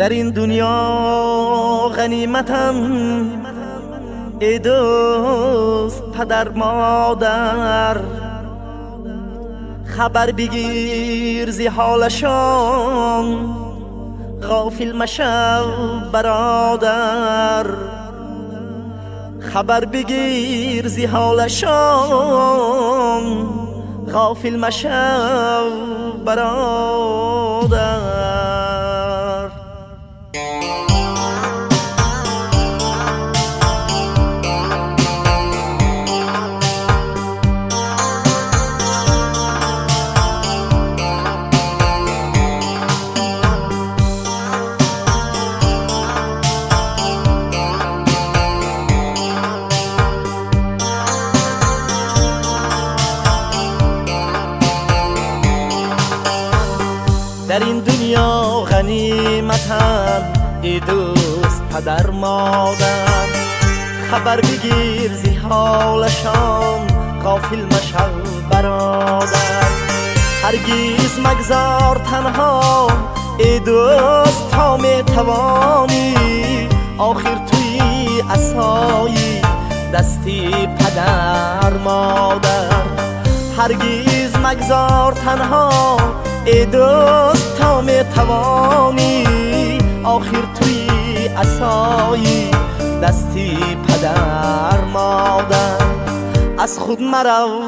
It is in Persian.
در این دنیا غنیمتم ای دوست پدر مادر، خبر بگیر زی حالشان غافل مشو برادر، خبر بگیر زی حالشان غافل مشو برادر. در این دنیا غنیمتم ای دوست پدر مادر، خبر بگیر زی حالشان غافل مشو برادر. هرگز مگذار تنها ای دوست تا می توانی، آخر توی عصای دستی پدر مادر. هرگز مگذار تنها ای دوست تا می توانی، آخر توی عصای دستی پدر مادر. از خود مرو